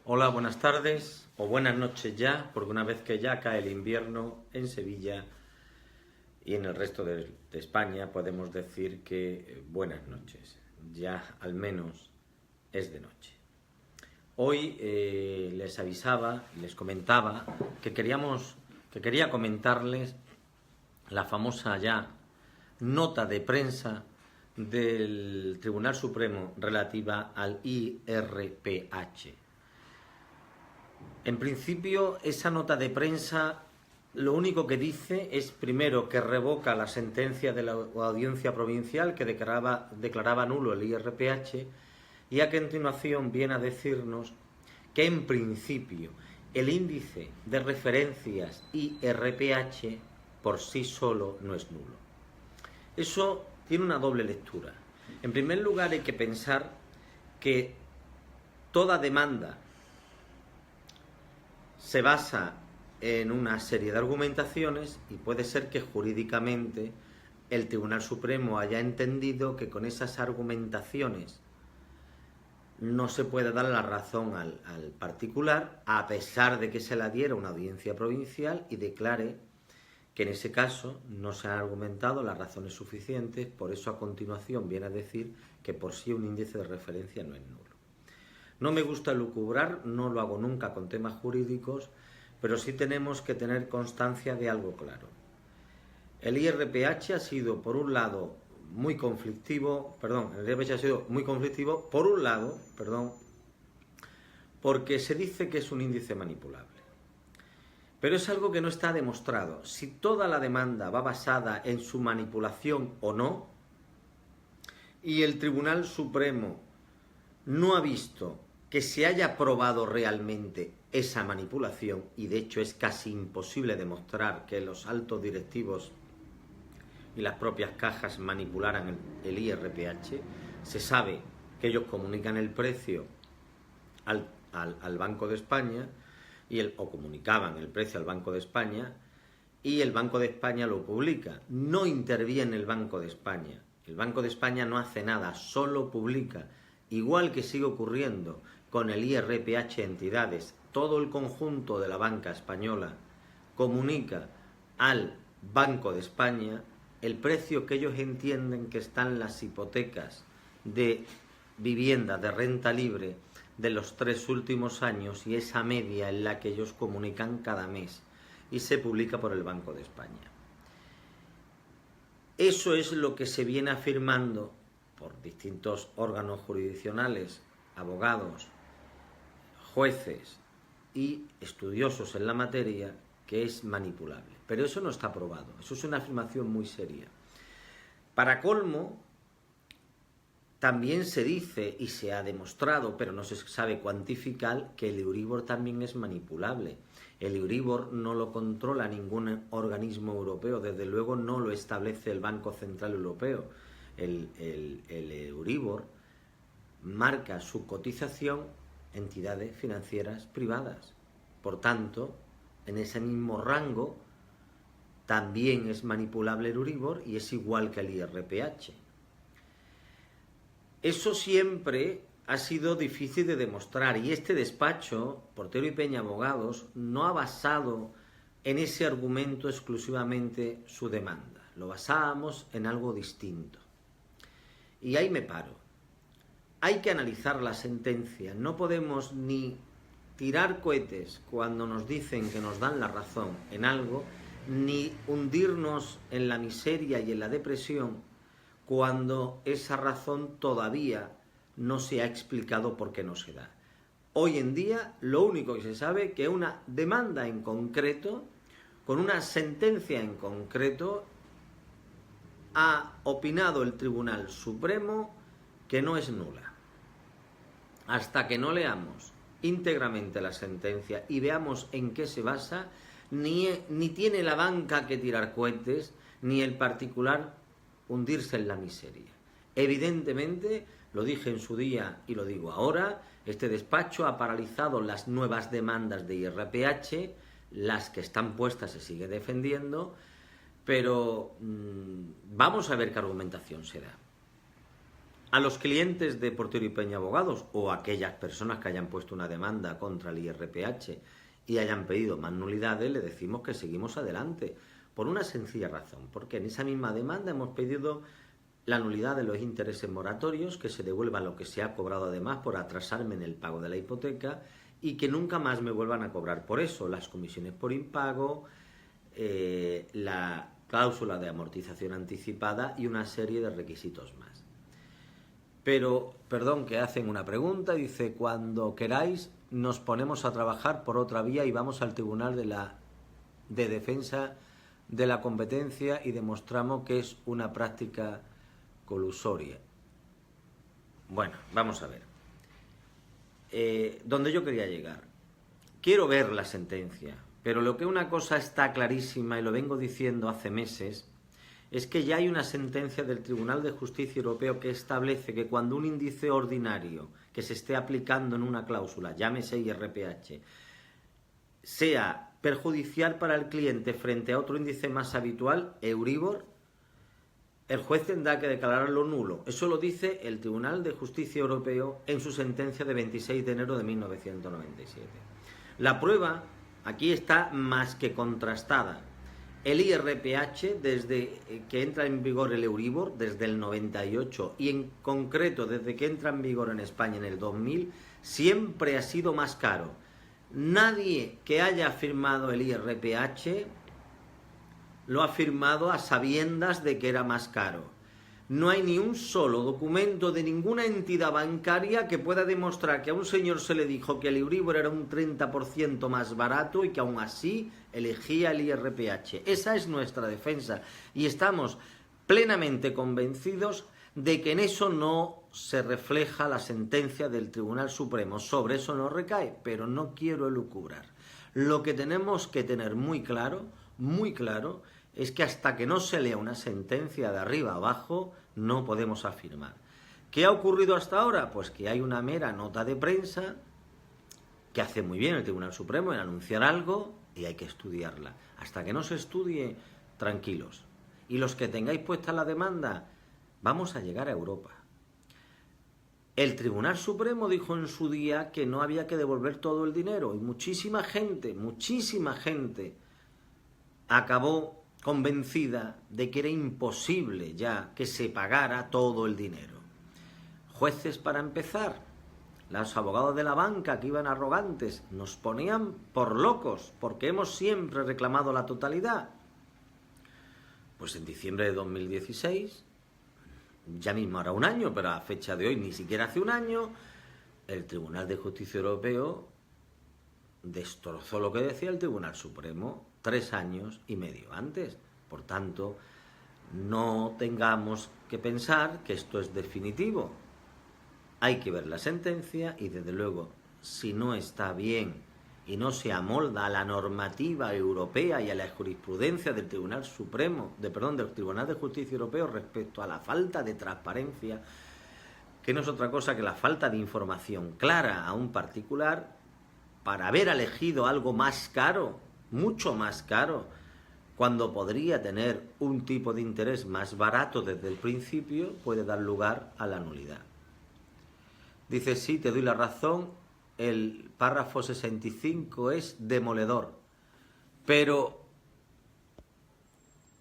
Hola, buenas tardes o buenas noches ya, porque una vez que ya cae el invierno en Sevilla y en el resto de España podemos decir que buenas noches, ya al menos es de noche. Hoy les avisaba y les comentaba que quería comentarles la famosa ya nota de prensa del Tribunal Supremo relativa al IRPH. En principio, esa nota de prensa lo único que dice es, primero, que revoca la sentencia de la Audiencia Provincial que declaraba nulo el IRPH, y a continuación viene a decirnos que, en principio, el índice de referencias IRPH por sí solo no es nulo. Eso tiene una doble lectura. En primer lugar, hay que pensar que toda demanda se basa en una serie de argumentaciones y puede ser que jurídicamente el Tribunal Supremo haya entendido que con esas argumentaciones no se puede dar la razón al particular, a pesar de que se la diera una audiencia provincial y declare que en ese caso no se han argumentado las razones suficientes. Por eso a continuación viene a decir que por sí un índice de referencia no es nulo. No me gusta lucubrar, no lo hago nunca con temas jurídicos, pero sí tenemos que tener constancia de algo claro. El IRPH ha sido, por un lado, muy conflictivo, porque se dice que es un índice manipulable. Pero es algo que no está demostrado. Si toda la demanda va basada en su manipulación o no, y el Tribunal Supremo no ha visto que se haya probado realmente esa manipulación, y de hecho es casi imposible demostrar que los altos directivos y las propias cajas manipularan el IRPH. Se sabe que ellos comunican el precio al Banco de España o comunicaban el precio al Banco de España, y el Banco de España lo publica. No interviene el Banco de España. El Banco de España no hace nada, solo publica. Igual que sigue ocurriendo con el IRPH entidades, todo el conjunto de la banca española comunica al Banco de España el precio que ellos entienden que están las hipotecas de vivienda de renta libre de los 3 últimos años, y esa media en la que ellos comunican cada mes, y se publica por el Banco de España. Eso es lo que se viene afirmando por distintos órganos jurisdiccionales, abogados, jueces y estudiosos en la materia, que es manipulable. Pero eso no está probado, eso es una afirmación muy seria. Para colmo, también se dice y se ha demostrado, pero no se sabe cuantificar, que el Euribor también es manipulable. El Euribor no lo controla ningún organismo europeo, desde luego no lo establece el Banco Central Europeo. El Euribor marca su cotización entidades financieras privadas. Por tanto, en ese mismo rango también es manipulable el Euribor, y es igual que el IRPH. Eso siempre ha sido difícil de demostrar, y este despacho, Portero y Peña Abogados, no ha basado en ese argumento exclusivamente su demanda. Lo basábamos en algo distinto. Y ahí me paro. Hay que analizar la sentencia. No podemos ni tirar cohetes cuando nos dicen que nos dan la razón en algo, ni hundirnos en la miseria y en la depresión cuando esa razón todavía no se ha explicado por qué no se da. Hoy en día lo único que se sabe es que una demanda en concreto, con una sentencia en concreto, ha opinado el Tribunal Supremo que no es nula. Hasta que no leamos íntegramente la sentencia y veamos en qué se basa, ni tiene la banca que tirar cohetes, ni el particular hundirse en la miseria. Evidentemente, lo dije en su día y lo digo ahora, este despacho ha paralizado las nuevas demandas de IRPH, las que están puestas se sigue defendiendo, pero vamos a ver qué argumentación se da. A los clientes de Portero y Peña Abogados o a aquellas personas que hayan puesto una demanda contra el IRPH y hayan pedido más nulidades, le decimos que seguimos adelante por una sencilla razón, porque en esa misma demanda hemos pedido la nulidad de los intereses moratorios, que se devuelva lo que se ha cobrado además por atrasarme en el pago de la hipoteca y que nunca más me vuelvan a cobrar por eso, las comisiones por impago, la cláusula de amortización anticipada y una serie de requisitos más. Pero, perdón, que hacen una pregunta, dice, cuando queráis nos ponemos a trabajar por otra vía y vamos al Tribunal de Defensa de la Competencia y demostramos que es una práctica colusoria. Bueno, vamos a ver. Donde yo quería llegar. Quiero ver la sentencia, pero lo que una cosa está clarísima, y lo vengo diciendo hace meses, es que ya hay una sentencia del Tribunal de Justicia Europeo que establece que cuando un índice ordinario que se esté aplicando en una cláusula, llámese IRPH, sea perjudicial para el cliente frente a otro índice más habitual, Euribor, el juez tendrá que declararlo nulo. Eso lo dice el Tribunal de Justicia Europeo en su sentencia de 26 de enero de 1997. La prueba aquí está más que contrastada. El IRPH, desde que entra en vigor el Euribor, desde el 98, y en concreto desde que entra en vigor en España en el 2000, siempre ha sido más caro. Nadie que haya firmado el IRPH lo ha firmado a sabiendas de que era más caro. No hay ni un solo documento de ninguna entidad bancaria que pueda demostrar que a un señor se le dijo que el Euribor era un 30% más barato y que aún así elegía el IRPH. Esa es nuestra defensa y estamos plenamente convencidos de que en eso no se refleja la sentencia del Tribunal Supremo. Sobre eso no recae, pero no quiero elucubrar. Lo que tenemos que tener muy claro, es que hasta que no se lea una sentencia de arriba abajo, no podemos afirmar. ¿Qué ha ocurrido hasta ahora? Pues que hay una mera nota de prensa que hace muy bien el Tribunal Supremo en anunciar algo y hay que estudiarla. Hasta que no se estudie, tranquilos. Y los que tengáis puesta la demanda, vamos a llegar a Europa. El Tribunal Supremo dijo en su día que no había que devolver todo el dinero y muchísima gente acabó convencida de que era imposible ya que se pagara todo el dinero. Jueces para empezar, los abogados de la banca que iban arrogantes, nos ponían por locos porque hemos siempre reclamado la totalidad. Pues en diciembre de 2016, ya mismo hará un año, pero a fecha de hoy ni siquiera hace un año, el Tribunal de Justicia Europeo destrozó lo que decía el Tribunal Supremo 3 años y medio antes. Por tanto, no tengamos que pensar que esto es definitivo. Hay que ver la sentencia y, desde luego, si no está bien y no se amolda a la normativa europea y a la jurisprudencia del Tribunal Supremo, del Tribunal de Justicia Europeo respecto a la falta de transparencia, que no es otra cosa que la falta de información clara a un particular, para haber elegido algo más caro, mucho más caro, cuando podría tener un tipo de interés más barato desde el principio, puede dar lugar a la nulidad. Dice, sí, te doy la razón, el párrafo 65 es demoledor, pero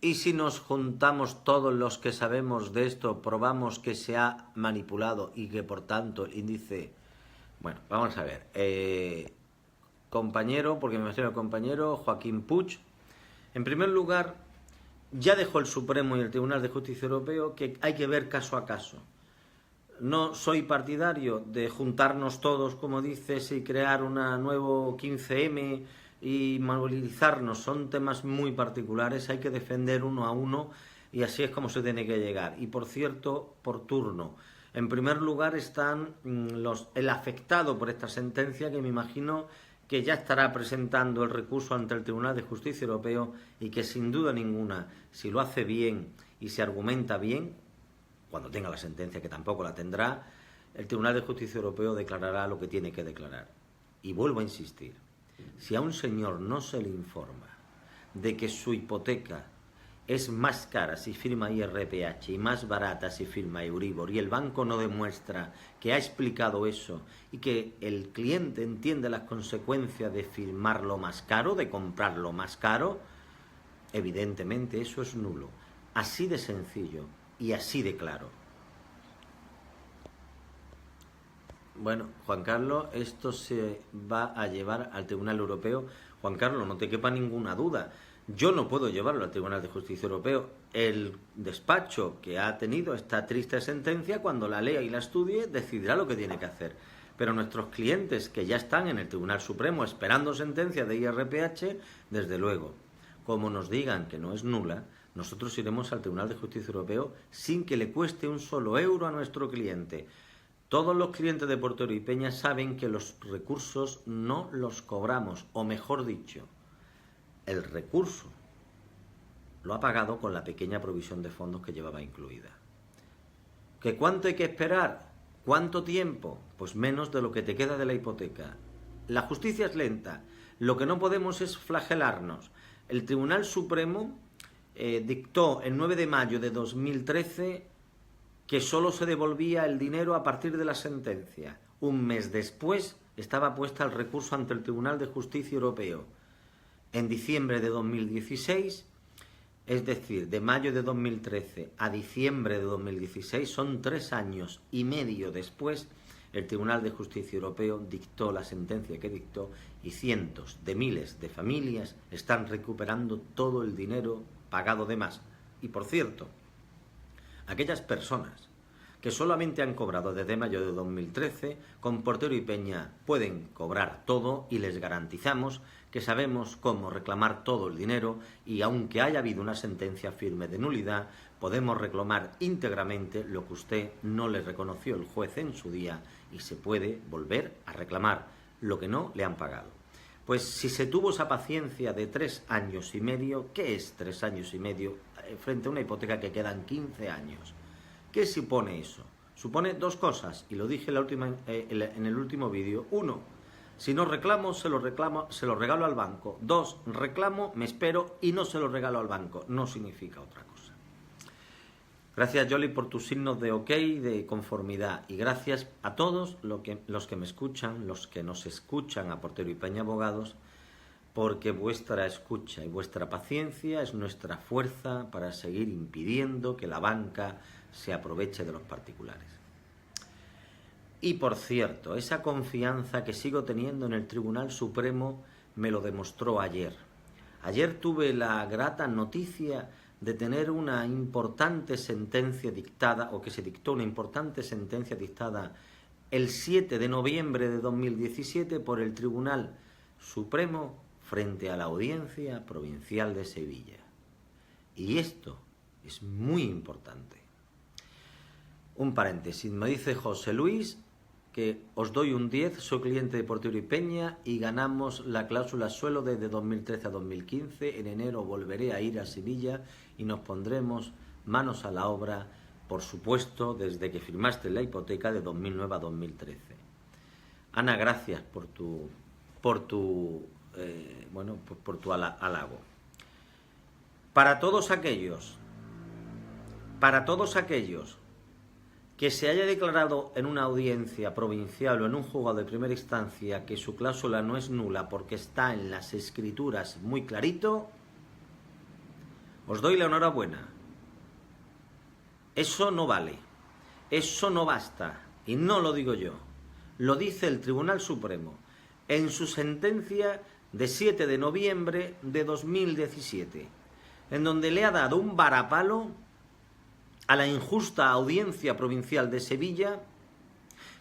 ¿y si nos juntamos todos los que sabemos de esto, probamos que se ha manipulado y que por tanto el índice... Bueno, vamos a ver... compañero, porque me menciono el compañero Joaquín Puig, en primer lugar, ya dejó el Supremo y el Tribunal de Justicia Europeo que hay que ver caso a caso. No soy partidario de juntarnos todos, como dices, y crear una nuevo 15M y movilizarnos. Son temas muy particulares, hay que defender uno a uno y así es como se tiene que llegar. Y por cierto, por turno. En primer lugar están el afectado por esta sentencia, que me imagino que ya estará presentando el recurso ante el Tribunal de Justicia Europeo y que sin duda ninguna, si lo hace bien y se argumenta bien, cuando tenga la sentencia, que tampoco la tendrá, el Tribunal de Justicia Europeo declarará lo que tiene que declarar. Y vuelvo a insistir, si a un señor no se le informa de que su hipoteca es más cara si firma IRPH y más barata si firma Euribor, y el banco no demuestra que ha explicado eso y que el cliente entiende las consecuencias de firmarlo más caro, de comprarlo más caro, evidentemente eso es nulo. Así de sencillo y así de claro. Bueno, Juan Carlos, esto se va a llevar al Tribunal Europeo. Juan Carlos, no te quepa ninguna duda. Yo no puedo llevarlo al Tribunal de Justicia Europeo. El despacho que ha tenido esta triste sentencia, cuando la lea y la estudie, decidirá lo que tiene que hacer. Pero nuestros clientes que ya están en el Tribunal Supremo esperando sentencia de IRPH, desde luego, como nos digan que no es nula, nosotros iremos al Tribunal de Justicia Europeo sin que le cueste un solo euro a nuestro cliente. Todos los clientes de Portero y Peña saben que los recursos no los cobramos, o mejor dicho, el recurso lo ha pagado con la pequeña provisión de fondos que llevaba incluida. ¿Que cuánto hay que esperar? ¿Cuánto tiempo? Pues menos de lo que te queda de la hipoteca. La justicia es lenta. Lo que no podemos es flagelarnos. El Tribunal Supremo dictó el 9 de mayo de 2013 que solo se devolvía el dinero a partir de la sentencia. Un mes después estaba puesta el recurso ante el Tribunal de Justicia Europeo. En diciembre de 2016, es decir, de mayo de 2013 a diciembre de 2016, son 3 años y medio después, el Tribunal de Justicia Europeo dictó la sentencia que dictó y cientos de miles de familias están recuperando todo el dinero pagado de más. Y por cierto, aquellas personas que solamente han cobrado desde mayo de 2013, con Portero y Peña pueden cobrar todo y les garantizamos que sabemos cómo reclamar todo el dinero y aunque haya habido una sentencia firme de nulidad, podemos reclamar íntegramente lo que usted no le reconoció el juez en su día y se puede volver a reclamar lo que no le han pagado. Pues si se tuvo esa paciencia de 3 años y medio, ¿qué es 3 años y medio frente a una hipoteca que quedan 15 años? ¿Qué supone eso? Supone 2 cosas, y lo dije en el último vídeo. 1, si no reclamo, se lo regalo al banco. 2, reclamo, me espero y no se lo regalo al banco. No significa otra cosa. Gracias, Yoli, por tus signos de ok, de conformidad. Y gracias a todos los que me escuchan, los que nos escuchan a Portero y Peña Abogados, porque vuestra escucha y vuestra paciencia es nuestra fuerza para seguir impidiendo que la banca se aproveche de los particulares. Y por cierto, esa confianza que sigo teniendo en el Tribunal Supremo me lo demostró ayer. Ayer tuve la grata noticia de tener una importante sentencia dictada, o que se dictó una importante sentencia dictada el 7 de noviembre de 2017 por el Tribunal Supremo frente a la Audiencia Provincial de Sevilla. Y esto es muy importante. Un paréntesis, me dice José Luis que os doy un 10, soy cliente de Portero y Peña y ganamos la cláusula suelo desde 2013 a 2015. En enero volveré a ir a Sevilla y nos pondremos manos a la obra, por supuesto, desde que firmaste la hipoteca de 2009 a 2013. Ana, gracias por tu halago. Para todos aquellos que se haya declarado en una audiencia provincial o en un juzgado de primera instancia que su cláusula no es nula porque está en las escrituras muy clarito, os doy la enhorabuena. Eso no vale, eso no basta, y no lo digo yo, lo dice el Tribunal Supremo en su sentencia de 7 de noviembre de 2017, en donde le ha dado un varapalo a la injusta Audiencia Provincial de Sevilla,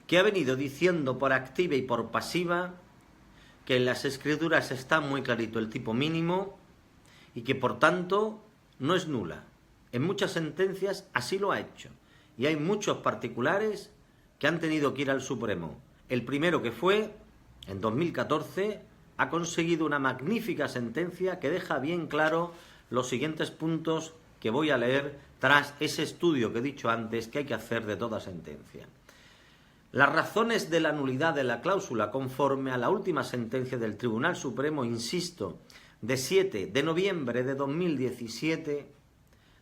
que ha venido diciendo por activa y por pasiva que en las escrituras está muy clarito el tipo mínimo y que por tanto no es nula. En muchas sentencias así lo ha hecho y hay muchos particulares que han tenido que ir al Supremo. El primero, que fue en 2014, ha conseguido una magnífica sentencia que deja bien claro los siguientes puntos que voy a leer tras ese estudio que he dicho antes que hay que hacer de toda sentencia. Las razones de la nulidad de la cláusula conforme a la última sentencia del Tribunal Supremo, insisto, de 7 de noviembre de 2017,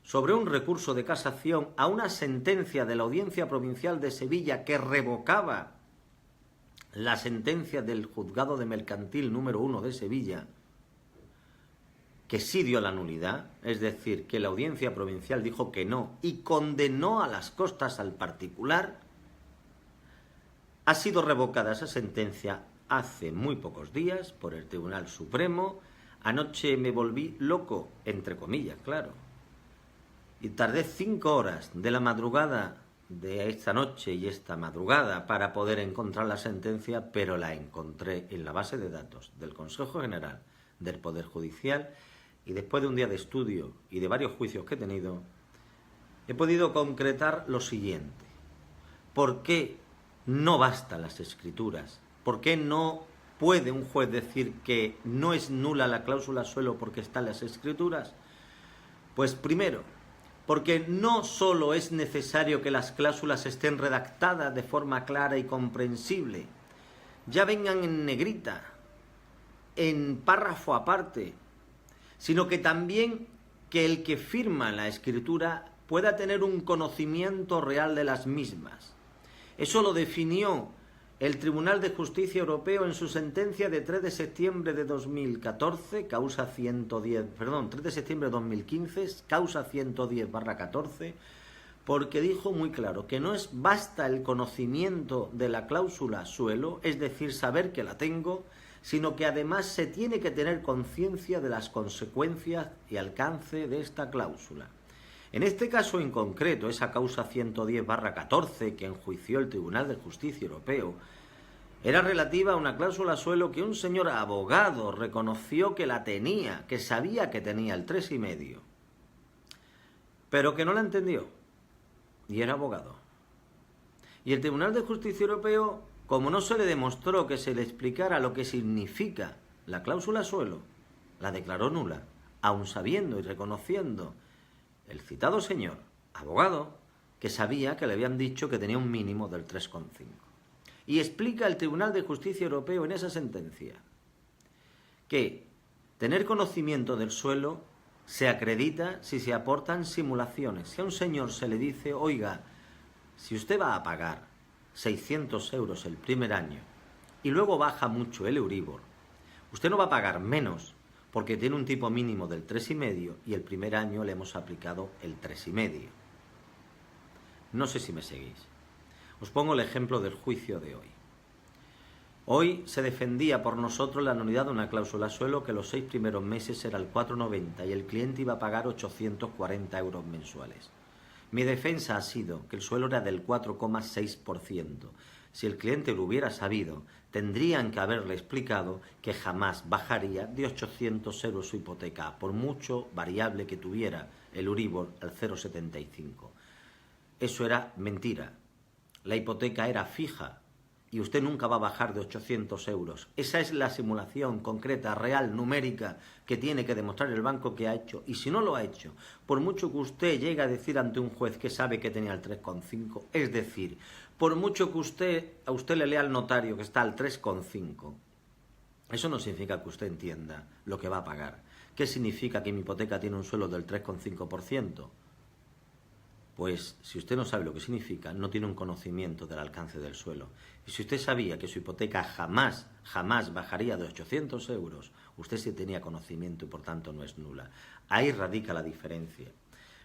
sobre un recurso de casación a una sentencia de la Audiencia Provincial de Sevilla que revocaba la sentencia del Juzgado de Mercantil número 1 de Sevilla, que sí dio la nulidad, es decir, que la Audiencia Provincial dijo que no y condenó a las costas al particular, ha sido revocada esa sentencia hace muy pocos días por el Tribunal Supremo. Anoche me volví loco, entre comillas, claro, y tardé 5 horas de la madrugada de esta noche y esta madrugada para poder encontrar la sentencia, pero la encontré en la base de datos del Consejo General del Poder Judicial, y después de un día de estudio y de varios juicios que he tenido, he podido concretar lo siguiente. ¿Por qué no bastan las escrituras? ¿Por qué no puede un juez decir que no es nula la cláusula suelo porque están las escrituras? Pues primero, porque no solo es necesario que las cláusulas estén redactadas de forma clara y comprensible, ya vengan en negrita, en párrafo aparte, sino que también que el que firma la escritura pueda tener un conocimiento real de las mismas. Eso lo definió el Tribunal de Justicia Europeo en su sentencia de 3 de septiembre de 2014, causa 3 de septiembre de 2015, causa 110/14, porque dijo muy claro que no basta el conocimiento de la cláusula suelo, es decir, saber que la tengo, sino que además se tiene que tener conciencia de las consecuencias y alcance de esta cláusula. En este caso en concreto, esa causa 110/14 que enjuició el Tribunal de Justicia Europeo, era relativa a una cláusula suelo que un señor abogado reconoció que la tenía, que sabía que tenía el 3,5, pero que no la entendió, y era abogado. Y el Tribunal de Justicia Europeo, como no se le demostró que se le explicara lo que significa la cláusula suelo, la declaró nula, aun sabiendo y reconociendo el citado señor, abogado, que sabía que le habían dicho que tenía un mínimo del 3,5. Y explica el Tribunal de Justicia Europeo en esa sentencia que tener conocimiento del suelo se acredita si se aportan simulaciones. Si a un señor se le dice, oiga, si usted va a pagar 600 euros el primer año y luego baja mucho el Euribor, usted no va a pagar menos porque tiene un tipo mínimo del 3,5 y el primer año le hemos aplicado el 3,5. No sé si me seguís. Os pongo el ejemplo del juicio de hoy. Hoy se defendía por nosotros la nulidad de una cláusula suelo que los 6 primeros meses era el 4,90 y el cliente iba a pagar 840 euros mensuales. Mi defensa ha sido que el suelo era del 4,6%. Si el cliente lo hubiera sabido, tendrían que haberle explicado que jamás bajaría de 800 euros su hipoteca, por mucho variable que tuviera el Euribor al 0,75. Eso era mentira. La hipoteca era fija y usted nunca va a bajar de 800 euros. Esa es la simulación concreta, real, numérica, que tiene que demostrar el banco que ha hecho. Y si no lo ha hecho, por mucho que usted llegue a decir ante un juez que sabe que tenía el 3,5, es decir, por mucho que a usted le lea al notario que está al 3,5, eso no significa que usted entienda lo que va a pagar. ¿Qué significa que mi hipoteca tiene un suelo del 3,5%? Pues si usted no sabe lo que significa, no tiene un conocimiento del alcance del suelo. Y si usted sabía que su hipoteca jamás bajaría de 800 euros, usted sí tenía conocimiento y por tanto no es nula. Ahí radica la diferencia.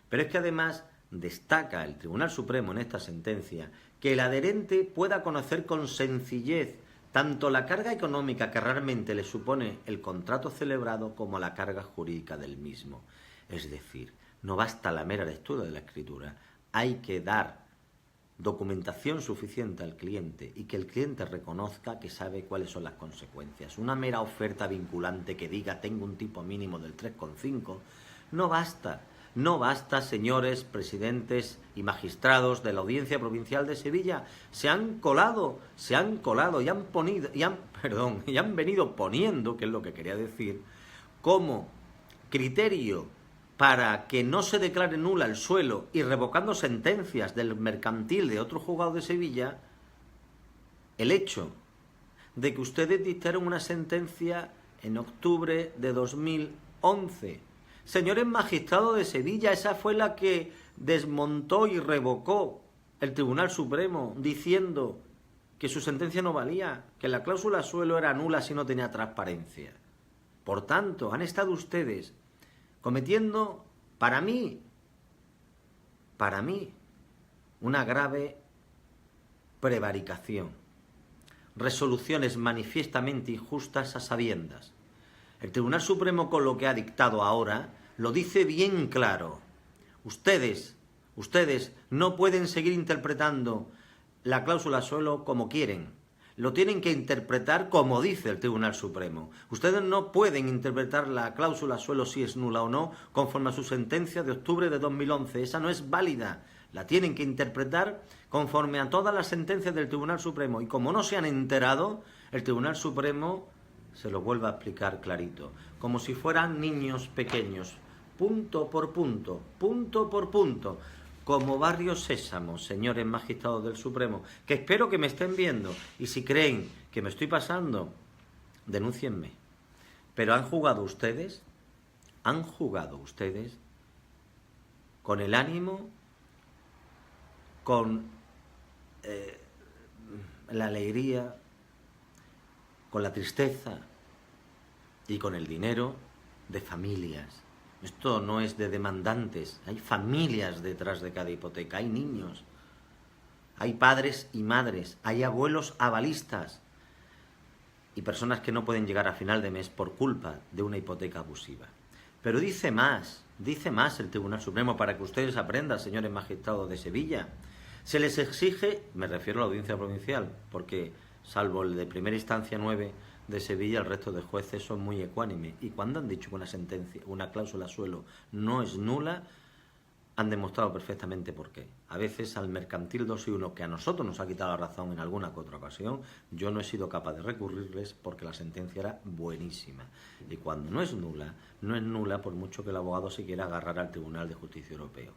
Pero es que además destaca el Tribunal Supremo en esta sentencia que el adherente pueda conocer con sencillez tanto la carga económica que realmente le supone el contrato celebrado como la carga jurídica del mismo. Es decir, no basta la mera lectura de la escritura, hay que dar documentación suficiente al cliente y que el cliente reconozca que sabe cuáles son las consecuencias. Una mera oferta vinculante que diga tengo un tipo mínimo del 3,5 no basta. No basta, señores presidentes y magistrados de la Audiencia Provincial de Sevilla. Se han colado y han venido poniendo, que es lo que quería decir, como criterio para que no se declare nula el suelo y revocando sentencias del mercantil de otro juzgado de Sevilla, el hecho de que ustedes dictaron una sentencia en octubre de 2011 Señores magistrados de Sevilla, esa fue la que desmontó y revocó el Tribunal Supremo diciendo que su sentencia no valía, que la cláusula suelo era nula si no tenía transparencia. Por tanto, han estado ustedes cometiendo, para mí, una grave prevaricación. Resoluciones manifiestamente injustas a sabiendas. El Tribunal Supremo, con lo que ha dictado ahora, lo dice bien claro. Ustedes no pueden seguir interpretando la cláusula suelo como quieren. Lo tienen que interpretar como dice el Tribunal Supremo. Ustedes no pueden interpretar la cláusula suelo si es nula o no conforme a su sentencia de octubre de 2011. Esa no es válida. La tienen que interpretar conforme a todas las sentencias del Tribunal Supremo. Y como no se han enterado, el Tribunal Supremo se lo vuelve a explicar clarito. Como si fueran niños pequeños. Punto por punto. Punto por punto. Como Barrio Sésamo, señores magistrados del Supremo, que espero que me estén viendo, y si creen que me estoy pasando, denúncienme. Pero han jugado ustedes con el ánimo, con la alegría, con la tristeza y con el dinero de familias. Esto no es de demandantes, hay familias detrás de cada hipoteca, hay niños, hay padres y madres, hay abuelos avalistas y personas que no pueden llegar a final de mes por culpa de una hipoteca abusiva. Pero dice más el Tribunal Supremo para que ustedes aprendan, señores magistrados de Sevilla. Se les exige, me refiero a la audiencia provincial, porque salvo el de primera instancia 9 de Sevilla, el resto de jueces son muy ecuánimes. Y cuando han dicho que una sentencia, una cláusula suelo no es nula, han demostrado perfectamente por qué. A veces al mercantil 2 y 1, que a nosotros nos ha quitado la razón en alguna que otra ocasión, yo no he sido capaz de recurrirles porque la sentencia era buenísima. Y cuando no es nula por mucho que el abogado se quiera agarrar al Tribunal de Justicia Europeo.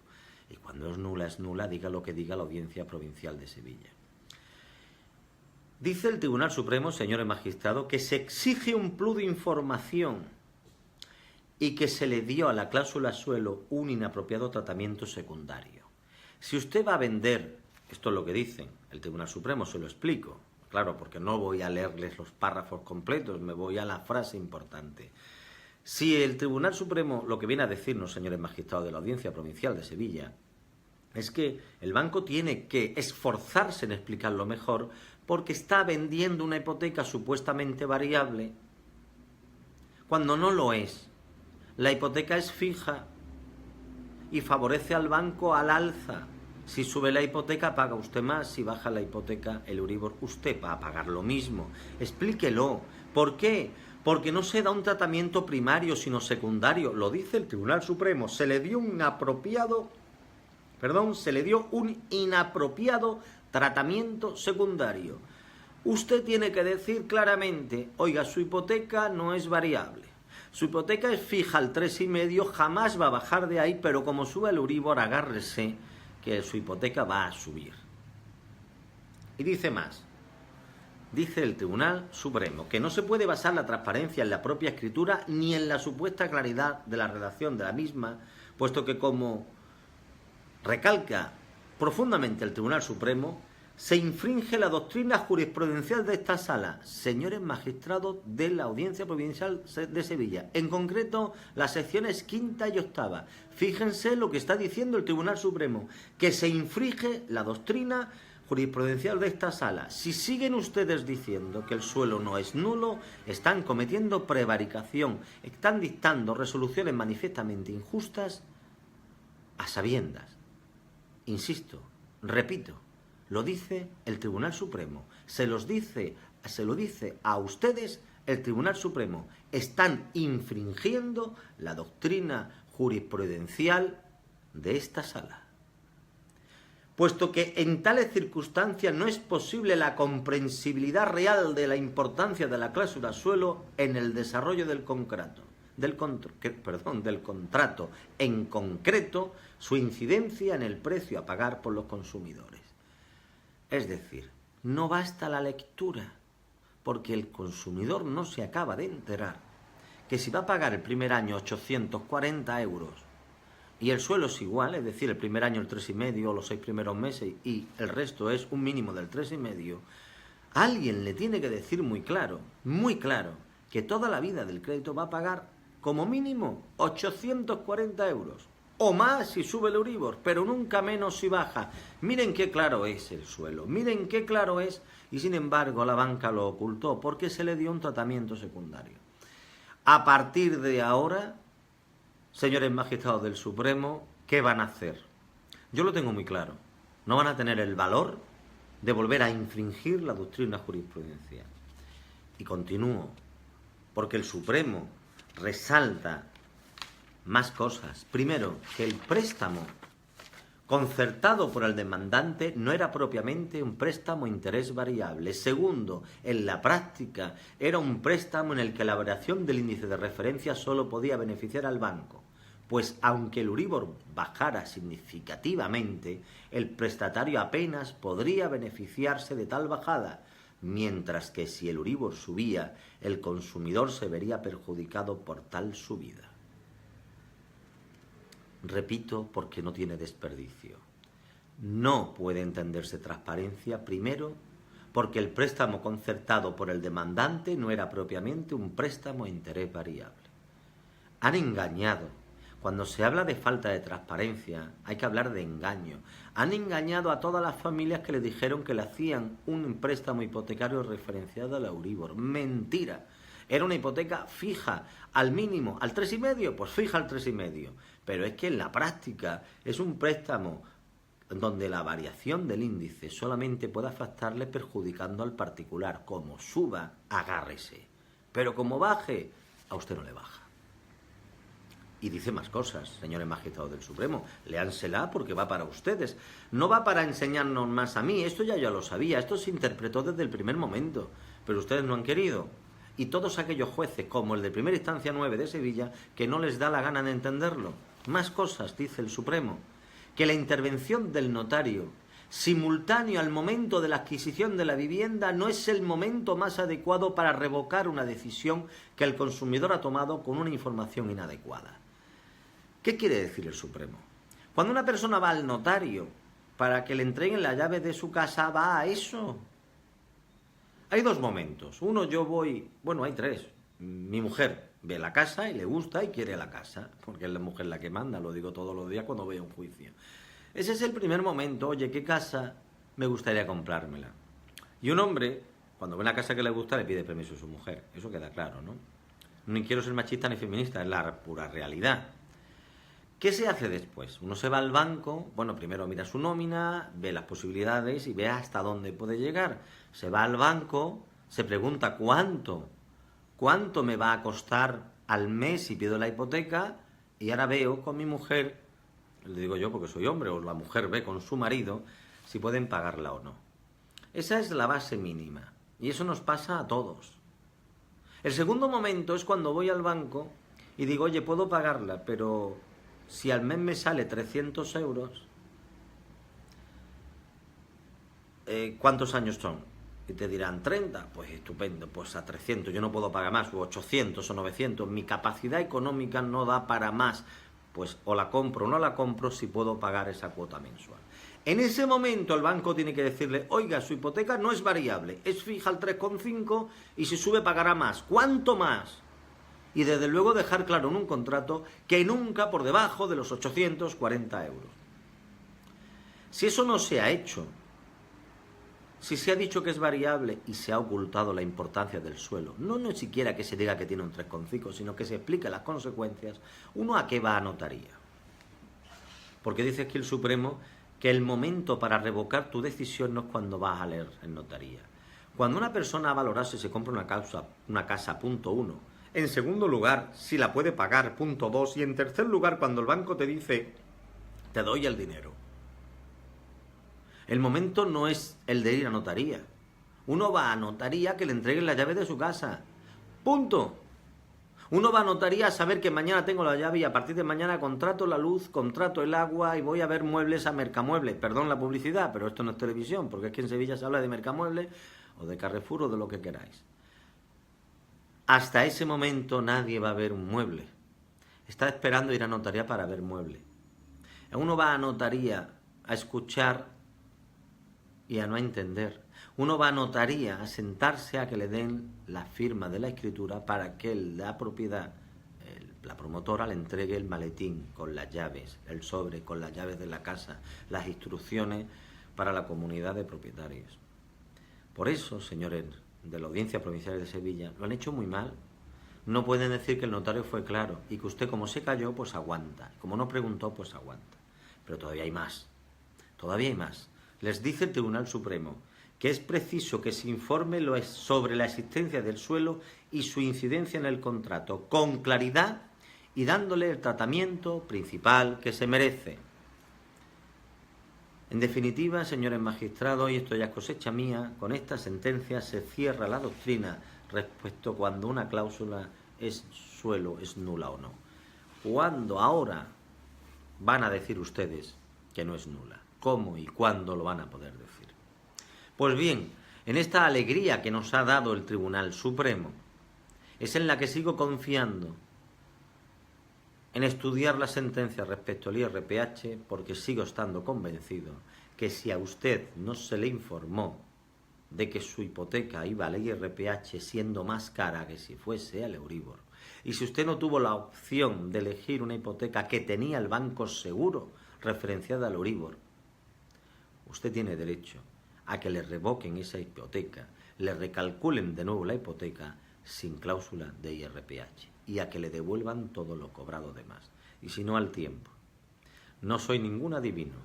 Y cuando es nula, diga lo que diga la Audiencia Provincial de Sevilla. Dice el Tribunal Supremo, señores magistrados, que se exige un plus de información y que se le dio a la cláusula suelo un inapropiado tratamiento secundario. Si usted va a vender, esto es lo que dicen, el Tribunal Supremo, se lo explico, claro, porque no voy a leerles los párrafos completos, me voy a la frase importante. Si el Tribunal Supremo lo que viene a decirnos, señores magistrados de la Audiencia Provincial de Sevilla, es que el banco tiene que esforzarse en explicarlo mejor porque está vendiendo una hipoteca supuestamente variable cuando no lo es. La hipoteca es fija y favorece al banco al alza. Si sube la hipoteca paga usted más, si baja la hipoteca el Euribor usted va a pagar lo mismo. Explíquelo. ¿Por qué? Porque no se da un tratamiento primario sino secundario. Lo dice el Tribunal Supremo. Se le dio un inapropiado tratamiento secundario. Usted tiene que decir claramente, oiga, su hipoteca no es variable. Su hipoteca es fija al 3,5, jamás va a bajar de ahí, pero como sube el Euribor, agárrese que su hipoteca va a subir. Y dice más. Dice el Tribunal Supremo que no se puede basar la transparencia en la propia escritura ni en la supuesta claridad de la redacción de la misma, puesto que, como recalca profundamente el Tribunal Supremo, se infringe la doctrina jurisprudencial de esta sala, señores magistrados de la Audiencia Provincial de Sevilla, en concreto las secciones 5ª y 8ª. Fíjense lo que está diciendo el Tribunal Supremo, que se infringe la doctrina jurisprudencial de esta sala. Si siguen ustedes diciendo que el suelo no es nulo, están cometiendo prevaricación, están dictando resoluciones manifiestamente injustas a sabiendas. Insisto, repito, lo dice el Tribunal Supremo, se lo dice a ustedes el Tribunal Supremo. Están infringiendo la doctrina jurisprudencial de esta sala. Puesto que en tales circunstancias no es posible la comprensibilidad real de la importancia de la cláusula suelo en el desarrollo del contrato, en concreto su incidencia en el precio a pagar por los consumidores. Es decir, no basta la lectura, porque el consumidor no se acaba de enterar que si va a pagar el primer año 840 euros y el suelo es igual, es decir, el primer año el 3,5 o los 6 primeros meses y el resto es un mínimo del 3,5, alguien le tiene que decir muy claro, que toda la vida del crédito va a pagar como mínimo 840 euros. O más si sube el Euribor, pero nunca menos si baja. Miren qué claro es el suelo, miren qué claro es, y sin embargo la banca lo ocultó porque se le dio un tratamiento secundario. A partir de ahora, señores magistrados del Supremo, ¿qué van a hacer? Yo lo tengo muy claro. No van a tener el valor de volver a infringir la doctrina jurisprudencial. Y continúo, porque el Supremo resalta más cosas. Primero, que el préstamo concertado por el demandante no era propiamente un préstamo a interés variable. Segundo, en la práctica era un préstamo en el que la variación del índice de referencia solo podía beneficiar al banco, pues aunque el Euribor bajara significativamente, el prestatario apenas podría beneficiarse de tal bajada, mientras que si el Euribor subía, el consumidor se vería perjudicado por tal subida. Repito, porque no tiene desperdicio. No puede entenderse transparencia, primero, porque el préstamo concertado por el demandante no era propiamente un préstamo a interés variable. Han engañado. Cuando se habla de falta de transparencia, hay que hablar de engaño. Han engañado a todas las familias que le dijeron que le hacían un préstamo hipotecario referenciado al Euribor. Mentira. Era una hipoteca fija, al mínimo, al 3,5, pues fija al 3,5. Pero es que en la práctica es un préstamo donde la variación del índice solamente puede afectarle perjudicando al particular. Como suba, agárrese. Pero como baje, a usted no le baja. Y dice más cosas, señores magistrados del Supremo, léansela porque va para ustedes. No va para enseñarnos más a mí, esto ya yo lo sabía, esto se interpretó desde el primer momento, pero ustedes no han querido. Y todos aquellos jueces, como el de primera instancia 9 de Sevilla, que no les da la gana de entenderlo. Más cosas, dice el Supremo, que la intervención del notario, simultáneo al momento de la adquisición de la vivienda, no es el momento más adecuado para revocar una decisión que el consumidor ha tomado con una información inadecuada. ¿Qué quiere decir el Supremo? Cuando una persona va al notario para que le entreguen la llave de su casa, va a eso. Hay dos momentos. Uno, yo voy, bueno, hay tres. Mi mujer ve la casa y le gusta y quiere la casa, porque es la mujer la que manda, lo digo todos los días cuando voy a un juicio. Ese es el primer momento. Oye, ¿qué casa me gustaría comprármela? Y un hombre, cuando ve una casa que le gusta, le pide permiso a su mujer. Eso queda claro, ¿no? Ni quiero ser machista ni feminista, es la pura realidad. ¿Qué se hace después? Uno se va al banco, bueno, primero mira su nómina, ve las posibilidades y ve hasta dónde puede llegar. Se va al banco, se pregunta cuánto me va a costar al mes si pido la hipoteca, y ahora veo con mi mujer, le digo yo porque soy hombre, o la mujer ve con su marido, si pueden pagarla o no. Esa es la base mínima, y eso nos pasa a todos. El segundo momento es cuando voy al banco y digo, oye, puedo pagarla, pero si al mes me sale 300 euros, ¿cuántos años son? Y te dirán 30, pues estupendo, pues a 300 yo no puedo pagar más, o 800 o 900, mi capacidad económica no da para más, pues o la compro o no la compro si puedo pagar esa cuota mensual. En ese momento el banco tiene que decirle, oiga, su hipoteca no es variable, es fija al 3,5 y si sube pagará más. ¿Cuánto más? Y desde luego dejar claro en un contrato que nunca por debajo de los 840 euros. Si eso no se ha hecho, si se ha dicho que es variable y se ha ocultado la importancia del suelo, no siquiera que se diga que tiene un 3,5, sino que se explique las consecuencias, ¿uno a qué va a notaría? Porque dice aquí el Supremo que el momento para revocar tu decisión no es cuando vas a leer en notaría. Cuando una persona ha valorado si se compra una casa, punto 1, en segundo lugar, si la puede pagar, punto 2, y en tercer lugar, cuando el banco te dice, te doy el dinero. El momento no es el de ir a notaría. Uno va a notaría que le entreguen la llave de su casa. Punto. Uno va a notaría a saber que mañana tengo la llave y a partir de mañana contrato la luz, contrato el agua y voy a ver muebles a Mercamueble. Perdón la publicidad, pero esto no es televisión, porque es que en Sevilla se habla de Mercamueble o de Carrefour o de lo que queráis. Hasta ese momento nadie va a ver un mueble. Está esperando ir a notaría para ver mueble. Uno va a notaría a escuchar y a no entender. Uno va a notaría a sentarse a que le den la firma de la escritura para que la propiedad, la promotora, le entregue el maletín con las llaves, el sobre con las llaves de la casa, las instrucciones para la comunidad de propietarios. Por eso, señores de la Audiencia Provincial de Sevilla, lo han hecho muy mal. No pueden decir que el notario fue claro y que usted, como se calló, pues aguanta. Como no preguntó, pues aguanta. Pero todavía hay más. Todavía hay más. Les dice el Tribunal Supremo que es preciso que se informe sobre la existencia del suelo y su incidencia en el contrato, con claridad y dándole el tratamiento principal que se merece. En definitiva, señores magistrados, y esto ya es cosecha mía, con esta sentencia se cierra la doctrina respecto a cuando una cláusula es suelo, es nula o no. ¿Cuándo ahora van a decir ustedes que no es nula? ¿Cómo y cuándo lo van a poder decir? Pues bien, en esta alegría que nos ha dado el Tribunal Supremo, es en la que sigo confiando en estudiar la sentencia respecto al IRPH, porque sigo estando convencido que si a usted no se le informó de que su hipoteca iba al IRPH siendo más cara que si fuese al Euribor, y si usted no tuvo la opción de elegir una hipoteca que tenía el banco seguro referenciada al Euribor, usted tiene derecho a que le revoquen esa hipoteca, le recalculen de nuevo la hipoteca sin cláusula de IRPH y a que le devuelvan todo lo cobrado de más, y si no al tiempo. No soy ningún adivino,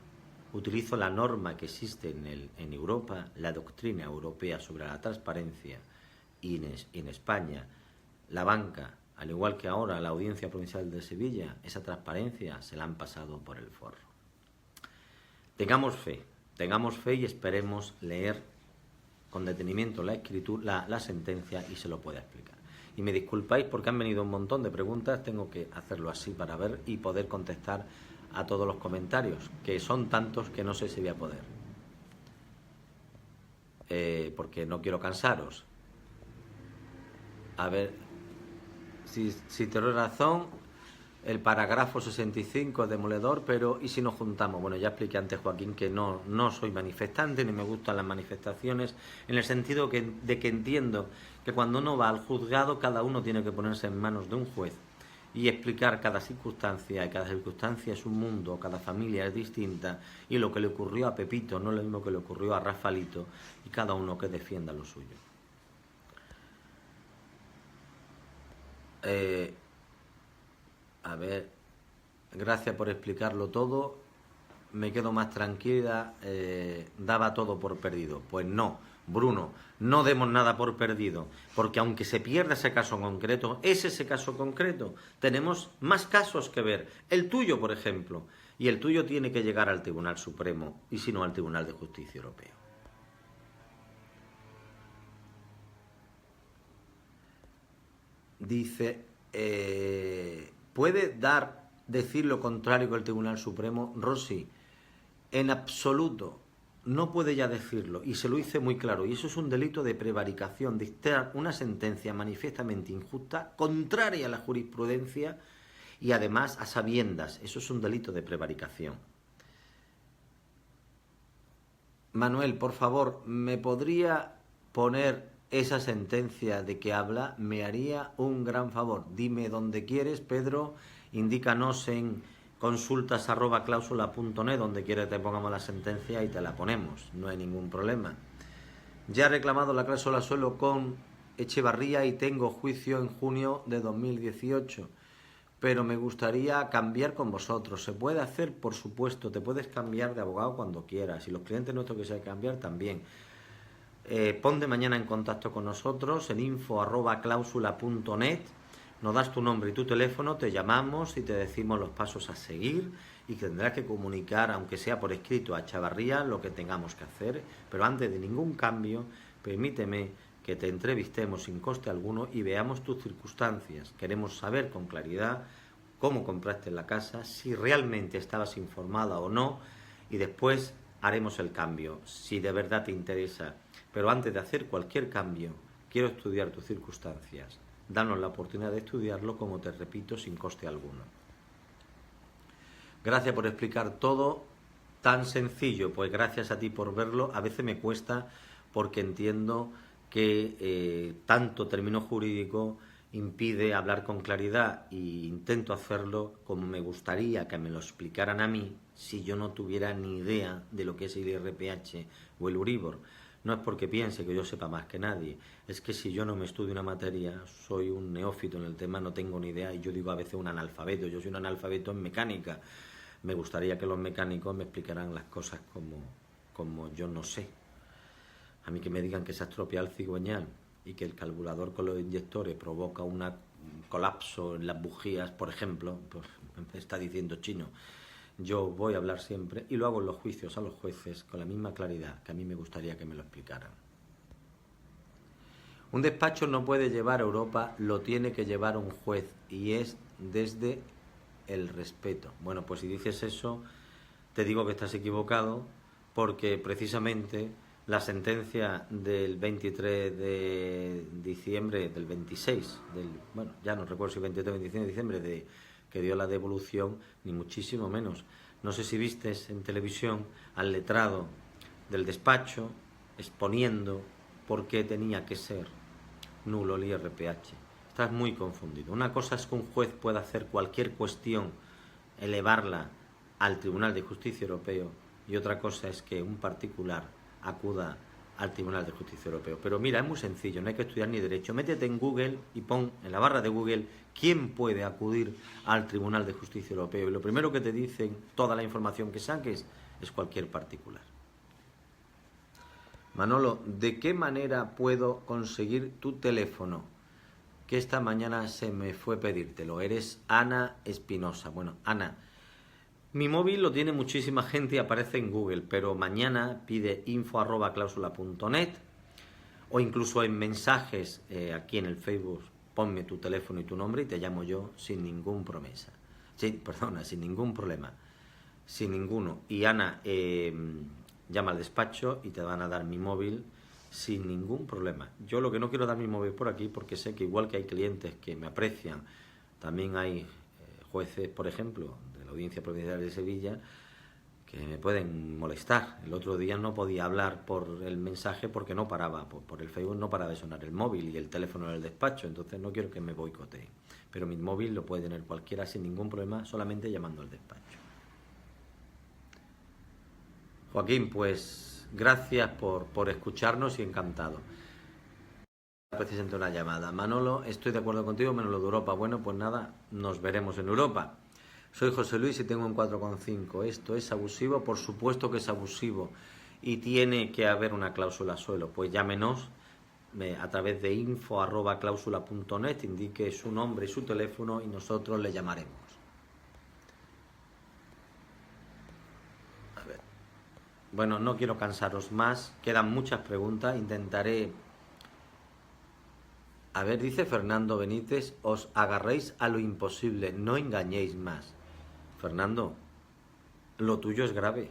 utilizo la norma que existe en Europa, la doctrina europea sobre la transparencia, y en España la banca, al igual que ahora la Audiencia Provincial de Sevilla, esa transparencia se la han pasado por el forro. Tengamos fe y esperemos leer con detenimiento la sentencia y se lo pueda explicar. Y me disculpáis porque han venido un montón de preguntas, tengo que hacerlo así para ver y poder contestar a todos los comentarios, que son tantos que no sé si voy a poder. Porque no quiero cansaros. A ver, si tengo razón, el parágrafo 65 es demoledor, pero ¿y si nos juntamos? Bueno, ya expliqué antes, Joaquín, que no soy manifestante, ni me gustan las manifestaciones, en el sentido de que entiendo que cuando uno va al juzgado, cada uno tiene que ponerse en manos de un juez y explicar cada circunstancia, y cada circunstancia es un mundo, cada familia es distinta, y lo que le ocurrió a Pepito no es lo mismo que le ocurrió a Rafaelito, y cada uno que defienda lo suyo. A ver, gracias por explicarlo todo, me quedo más tranquila, daba todo por perdido. Pues no, Bruno, no demos nada por perdido, porque aunque se pierda ese caso concreto, es ese caso concreto. Tenemos más casos que ver, el tuyo, por ejemplo, y el tuyo tiene que llegar al Tribunal Supremo, y si no al Tribunal de Justicia Europeo. Dice, ¿puede decir lo contrario que el Tribunal Supremo? Rosy, en absoluto, no puede ya decirlo, y se lo hice muy claro, y eso es un delito de prevaricación, dictar una sentencia manifiestamente injusta, contraria a la jurisprudencia, y además a sabiendas, eso es un delito de prevaricación. Manuel, por favor, ¿me podría poner esa sentencia de que habla? Me haría un gran favor. Dime dónde quieres, Pedro, indícanos en consultas@clausula.net donde quieres que te pongamos la sentencia y te la ponemos, no hay ningún problema. Ya he reclamado la cláusula suelo con Echevarría y tengo juicio en junio de 2018, pero me gustaría cambiar con vosotros. Se puede hacer, por supuesto, te puedes cambiar de abogado cuando quieras, y los clientes nuestros que se cambiar también. Ponte mañana en contacto con nosotros en info@clausula.net, nos das tu nombre y tu teléfono, te llamamos y te decimos los pasos a seguir, y tendrás que comunicar, aunque sea por escrito, a Chavarría lo que tengamos que hacer, pero antes de ningún cambio, permíteme que te entrevistemos sin coste alguno y veamos tus circunstancias. Queremos saber con claridad cómo compraste la casa, si realmente estabas informada o no, y después haremos el cambio, si de verdad te interesa. Pero antes de hacer cualquier cambio, quiero estudiar tus circunstancias. danos la oportunidad de estudiarlo, como te repito, sin coste alguno. Gracias por explicar todo tan sencillo, pues gracias a ti por verlo. A veces me cuesta porque entiendo que tanto término jurídico impide hablar con claridad, e intento hacerlo como me gustaría que me lo explicaran a mí si yo no tuviera ni idea de lo que es el IRPH o el Euribor. No es porque piense que yo sepa más que nadie, es que si yo no me estudio una materia, soy un neófito en el tema, no tengo ni idea, y yo digo a veces un analfabeto. Yo soy un analfabeto en mecánica. Me gustaría que los mecánicos me explicaran las cosas como yo no sé. A mí que me digan que se ha estropeado el cigüeñal y que el carburador con los inyectores provoca un colapso en las bujías, por ejemplo, pues me está diciendo chino. Yo voy a hablar siempre, y lo hago en los juicios a los jueces con la misma claridad que a mí me gustaría que me lo explicaran. Un despacho no puede llevar a Europa, lo tiene que llevar un juez, y es desde el respeto. Bueno, pues si dices eso, te digo que estás equivocado, porque precisamente la sentencia del 23 de diciembre, del 26, bueno, ya no recuerdo si 23 o 25 de diciembre, que dio la devolución, ni muchísimo menos. No sé si vistes en televisión al letrado del despacho exponiendo por qué tenía que ser nulo el IRPH. Estás muy confundido. Una cosa es que un juez pueda hacer cualquier cuestión, elevarla al Tribunal de Justicia Europeo, y otra cosa es que un particular acuda al Tribunal de Justicia Europeo. Pero mira, es muy sencillo, no hay que estudiar ni derecho. Métete en Google y pon en la barra de Google quién puede acudir al Tribunal de Justicia Europeo, y lo primero que te dicen, toda la información que saques, es cualquier particular. Manolo, ¿de qué manera puedo conseguir tu teléfono? Que esta mañana se me fue pedírtelo. Eres Ana Espinosa. Bueno, Ana, mi móvil lo tiene muchísima gente y aparece en Google, pero mañana pide info@clausula.net, o incluso en mensajes aquí en el Facebook, ponme tu teléfono y tu nombre y te llamo yo sin ningún promesa. Sí, perdona, sin ningún problema. Sin ninguno. Y Ana, llama al despacho y te van a dar mi móvil sin ningún problema. Yo lo que no quiero dar mi móvil por aquí, porque sé que igual que hay clientes que me aprecian, también hay jueces, por ejemplo, de la Audiencia Provincial de Sevilla, que me pueden molestar. El otro día no podía hablar por el mensaje porque no paraba, por el Facebook no paraba de sonar el móvil y el teléfono del despacho, entonces no quiero que me boicoteen. Pero mi móvil lo puede tener cualquiera sin ningún problema, solamente llamando al despacho. Joaquín, pues gracias por escucharnos y encantado. Precisamente una llamada. Manolo, estoy de acuerdo contigo, menos lo de Europa. Bueno, pues nada, nos veremos en Europa. Soy José Luis y tengo un 4,5. ¿Esto es abusivo? Por supuesto que es abusivo. Y tiene que haber una cláusula suelo. Pues llámenos a través de info@clausula.net, indique su nombre y su teléfono y nosotros le llamaremos. A ver. Bueno, no quiero cansaros más. Quedan muchas preguntas. Intentaré... A ver, dice Fernando Benítez, os agarréis a lo imposible, no engañéis más. Fernando, lo tuyo es grave.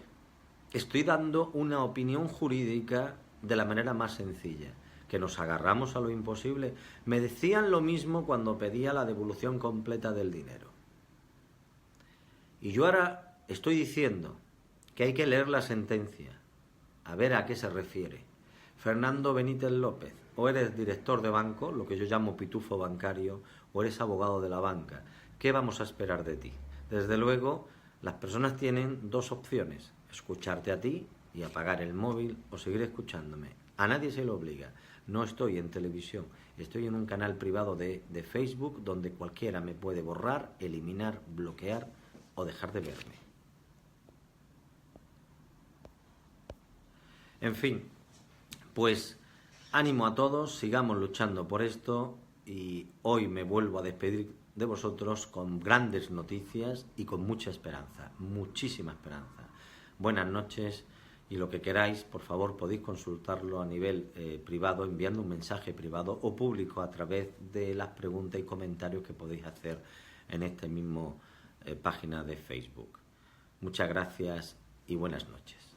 Estoy dando una opinión jurídica de la manera más sencilla, que nos agarramos a lo imposible. Me decían lo mismo cuando pedía la devolución completa del dinero. Y yo ahora estoy diciendo que hay que leer la sentencia, a ver a qué se refiere. Fernando Benítez López, o eres director de banco, lo que yo llamo pitufo bancario, o eres abogado de la banca. ¿Qué vamos a esperar de ti? Desde luego, las personas tienen dos opciones: escucharte a ti y apagar el móvil, o seguir escuchándome. A nadie se lo obliga. No estoy en televisión, estoy en un canal privado de Facebook donde cualquiera me puede borrar, eliminar, bloquear o dejar de verme. En fin, pues ánimo a todos, sigamos luchando por esto, y hoy me vuelvo a despedir de vosotros con grandes noticias y con mucha esperanza, muchísima esperanza. Buenas noches, y lo que queráis, por favor, podéis consultarlo a nivel privado, enviando un mensaje privado o público a través de las preguntas y comentarios que podéis hacer en esta misma página de Facebook. Muchas gracias y buenas noches.